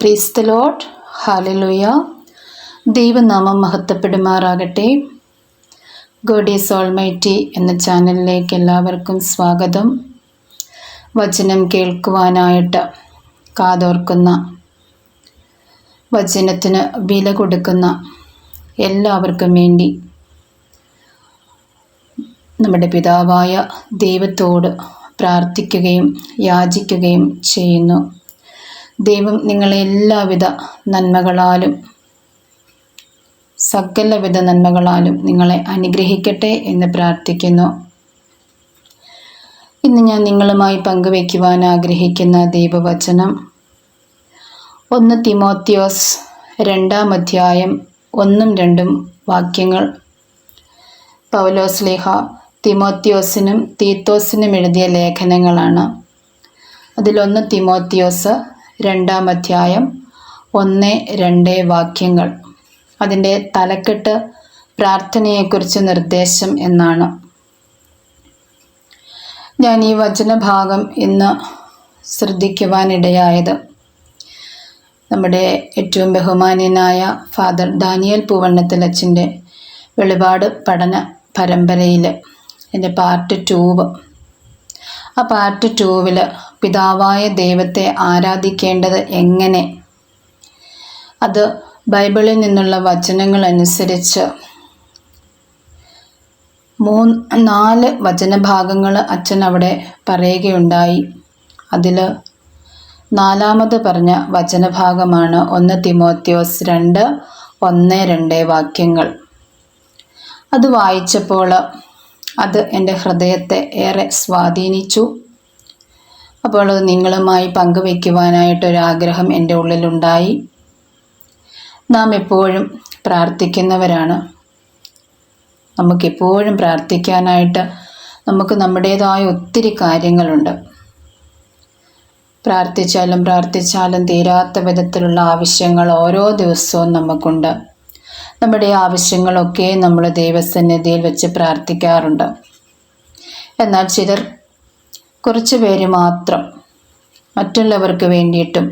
Praise the Lord. Hallelujah. ദൈവനാമം മഹത്വപ്പെടുമാറാകട്ടെ. God is almighty എന്ന ചാനലിലേക്ക് എല്ലാവർക്കും സ്വാഗതം. വചനം കേൾക്കുവാനായിട്ട് കാതോർക്കുന്ന, വചനത്തിന് വില കൊടുക്കുന്ന എല്ലാവർക്കും വേണ്ടി നമ്മുടെ പിതാവായ ദൈവത്തോട് പ്രാർത്ഥിക്കുകയും യാചിക്കുകയും ചെയ്യുന്നു. ദൈവം നിങ്ങളെ എല്ലാവിധ നന്മകളാലും സകലവിധ നന്മകളാലും നിങ്ങളെ അനുഗ്രഹിക്കട്ടെ എന്ന് പ്രാർത്ഥിക്കുന്നു. ഇന്ന് ഞാൻ നിങ്ങളുമായി പങ്കുവയ്ക്കുവാൻ ആഗ്രഹിക്കുന്ന ദൈവവചനം 1 തിമോത്തിയോസ് 2-ാം അധ്യായം 1-2 വാക്യങ്ങൾ. പൗലോസ്ലീഹ തിമോത്തിയോസിനും തീത്തോസിനും എഴുതിയ ലേഖനങ്ങളാണ്. അതിൽ 1 തിമോത്തിയോസ് 2-ാം അധ്യായം 1-2 വാക്യങ്ങൾ. അതിൻ്റെ തലക്കെട്ട് പ്രാർത്ഥനയെക്കുറിച്ച് നിർദ്ദേശം എന്നാണ്. ഞാൻ ഈ വചനഭാഗം ഇന്ന് ശ്രദ്ധിക്കുവാനിടയായത് നമ്മുടെ ഏറ്റവും ബഹുമാന്യനായ ഫാദർ ഡാനിയൽ പൂവണ്ണത്തിലച്ചൻ്റെ വെളിപാട് പഠന പരമ്പരയിൽ എൻ്റെ പാർട്ട് 2, ആ പാർട്ട് 2 പിതാവായ ദൈവത്തെ ആരാധിക്കേണ്ടത് എങ്ങനെ, അത് ബൈബിളിൽ നിന്നുള്ള വചനങ്ങൾ അനുസരിച്ച് 4 വചനഭാഗങ്ങൾ അച്ഛൻ അവിടെ പറയുകയുണ്ടായി. അതിൽ 4-ാമത് പറഞ്ഞ വചനഭാഗമാണ് 1 തിമോത്തിയോസ് 2:1-2 വാക്യങ്ങൾ. അത് വായിച്ചപ്പോൾ അത് എൻ്റെ ഹൃദയത്തെ ഏറെ സ്വാധീനിച്ചു. അപ്പോൾ അത് നിങ്ങളുമായി പങ്കുവയ്ക്കുവാനായിട്ടൊരാഗ്രഹം എൻ്റെ ഉള്ളിലുണ്ടായി. നാം എപ്പോഴും പ്രാർത്ഥിക്കുന്നവരാണ്. നമുക്കെപ്പോഴും പ്രാർത്ഥിക്കാനായിട്ട് നമുക്ക് നമ്മുടേതായ ഒത്തിരി കാര്യങ്ങളുണ്ട്. പ്രാർത്ഥിച്ചാലും തീരാത്ത വിധത്തിലുള്ള ആവശ്യങ്ങൾ ഓരോ ദിവസവും നമുക്കുണ്ട്. നമ്മുടെ ആവശ്യങ്ങളൊക്കെ നമ്മൾ ദൈവസന്നിധിയിൽ വെച്ച് പ്രാർത്ഥിക്കാറുണ്ട്. എന്നാൽ കുറച്ച് പേര് മാത്രം മറ്റുള്ളവർക്ക് വേണ്ടിയിട്ടും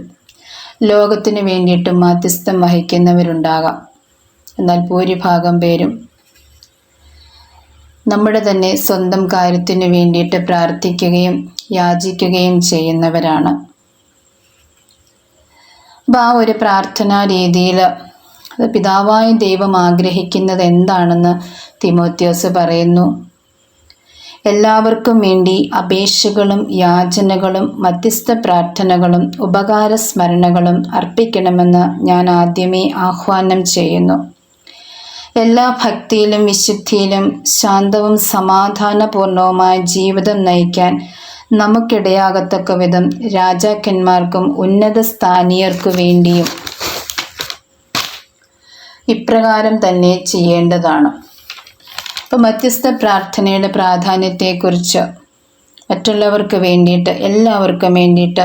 ലോകത്തിന് വേണ്ടിയിട്ടും മാധ്യസ്ഥം വഹിക്കുന്നവരുണ്ടാകാം. എന്നാൽ ഭൂരിഭാഗം പേരും നമ്മുടെ തന്നെ സ്വന്തം കാര്യത്തിന് വേണ്ടിയിട്ട് പ്രാർത്ഥിക്കുകയും യാചിക്കുകയും ചെയ്യുന്നവരാണ്. അപ്പോൾ ആ ഒരു പ്രാർത്ഥനാ രീതിയിൽ അത് പിതാവായ ദൈവം ആഗ്രഹിക്കുന്നത് എന്താണെന്ന് തിമോത്തിയോസ് പറയുന്നു. എല്ലാവർക്കും വേണ്ടി അപേക്ഷകളും യാചനകളും മധ്യസ്ഥ പ്രാർത്ഥനകളും ഉപകാര സ്മരണകളും അർപ്പിക്കണമെന്ന് ഞാൻ ആദ്യമേ ആഹ്വാനം ചെയ്യുന്നു. എല്ലാ ഭക്തിയിലും വിശുദ്ധിയിലും ശാന്തവും സമാധാനപൂർണവുമായ ജീവിതം നയിക്കാൻ നമുക്കിടയാകത്തക്ക വിധം രാജാക്കന്മാർക്കും ഉന്നത സ്ഥാനീയർക്കു വേണ്ടിയും ഇപ്രകാരം തന്നെ ചെയ്യേണ്ടതാണ്. അപ്പോൾ മധ്യസ്ഥ പ്രാർത്ഥനയുടെ പ്രാധാന്യത്തെക്കുറിച്ച് മറ്റുള്ളവർക്ക് വേണ്ടിയിട്ട്, എല്ലാവർക്കും വേണ്ടിയിട്ട്,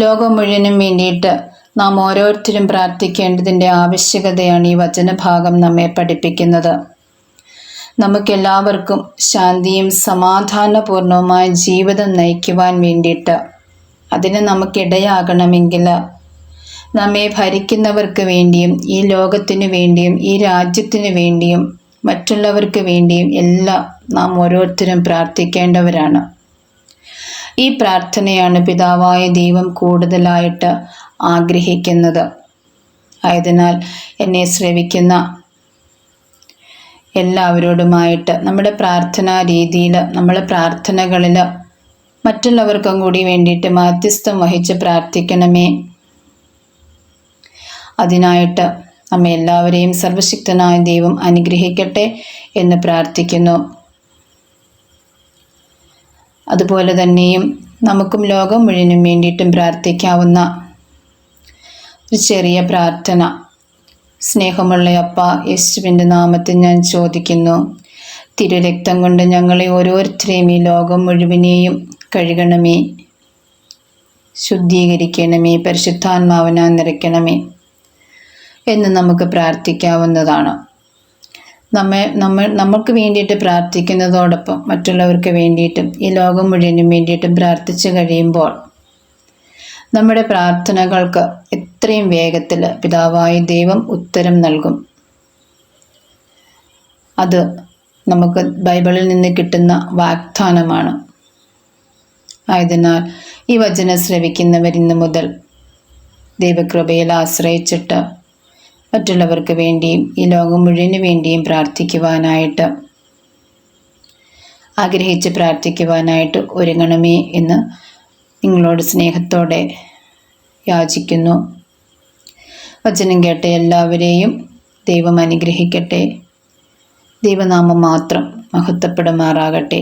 ലോകം മുഴുവനും വേണ്ടിയിട്ട് നാം ഓരോരുത്തരും പ്രാർത്ഥിക്കേണ്ടതിൻ്റെ ആവശ്യകതയാണ് ഈ വചനഭാഗം നമ്മെ പഠിപ്പിക്കുന്നത്. നമുക്കെല്ലാവർക്കും ശാന്തിയും സമാധാനപൂർണവുമായ ജീവിതം നയിക്കുവാൻ വേണ്ടിയിട്ട്, അതിന് നമുക്കിടയാകണമെങ്കിൽ നമ്മെ ഭരിക്കുന്നവർക്ക് വേണ്ടിയും ഈ ലോകത്തിനു വേണ്ടിയും ഈ രാജ്യത്തിനു വേണ്ടിയും മറ്റുള്ളവർക്ക് വേണ്ടിയും എല്ലാം നാം ഓരോരുത്തരും പ്രാർത്ഥിക്കേണ്ടവരാണ്. ഈ പ്രാർത്ഥനയാണ് പിതാവായ ദൈവം കൂടുതലായിട്ട് ആഗ്രഹിക്കുന്നത്. ആയതിനാൽ എന്നെ ശ്രവിക്കുന്ന എല്ലാവരോടുമായിട്ട് നമ്മുടെ പ്രാർത്ഥനാ രീതിയിൽ, നമ്മുടെ പ്രാർത്ഥനകളിൽ മറ്റുള്ളവർക്കും കൂടി വേണ്ടിയിട്ട് മാധ്യസ്ഥം വഹിച്ച് പ്രാർത്ഥിക്കണമേ. അതിനായിട്ട് നമ്മെ എല്ലാവരെയും സർവശക്തനായ ദൈവം അനുഗ്രഹിക്കട്ടെ എന്ന് പ്രാർത്ഥിക്കുന്നു. അതുപോലെ തന്നെയും നമുക്കും ലോകം മുഴുവനും വേണ്ടിയിട്ടും പ്രാർത്ഥിക്കാവുന്ന ഒരു ചെറിയ പ്രാർത്ഥന. സ്നേഹമുള്ള അപ്പ, യേശുവിൻ്റെ നാമത്തിൽ ഞാൻ ചോദിക്കുന്നു, തിരുരക്തം കൊണ്ട് ഞങ്ങളെ ഓരോരുത്തരെയും ഈ ലോകം മുഴുവനെയും കഴുകണമേ, ശുദ്ധീകരിക്കണമേ, പരിശുദ്ധാത്മാവിനാൽ നിറയ്ക്കണമേ എന്ന് നമുക്ക് പ്രാർത്ഥിക്കാവുന്നതാണ്. നമുക്ക് വേണ്ടിയിട്ട് പ്രാർത്ഥിക്കുന്നതോടൊപ്പം മറ്റുള്ളവർക്ക് വേണ്ടിയിട്ടും ഈ ലോകം മുഴുവനും വേണ്ടിയിട്ടും പ്രാർത്ഥിച്ചു കഴിയുമ്പോൾ നമ്മുടെ പ്രാർത്ഥനകൾക്ക് എത്രയും വേഗത്തിൽ പിതാവായ ദൈവം ഉത്തരം നൽകും. അത് നമുക്ക് ബൈബിളിൽ നിന്ന് കിട്ടുന്ന വാഗ്ദാനമാണ്. ആയതിനാൽ ഈ വചനം ശ്രവിക്കുന്നവർ ഇന്നു മുതൽ ദൈവകൃപയിൽ ആശ്രയിച്ചിട്ട് മറ്റുള്ളവർക്ക് വേണ്ടിയും ഈ ലോകം മുഴുവന് വേണ്ടിയും പ്രാർത്ഥിക്കുവാനായിട്ട്, ആഗ്രഹിച്ച് പ്രാർത്ഥിക്കുവാനായിട്ട് ഒരുങ്ങണമേ എന്ന് നിങ്ങളോട് സ്നേഹത്തോടെ യാചിക്കുന്നു. വചനം കേട്ട എല്ലാവരെയും ദൈവം അനുഗ്രഹിക്കട്ടെ. ദൈവനാമം മാത്രം മഹത്വപ്പെടുമാറാകട്ടെ.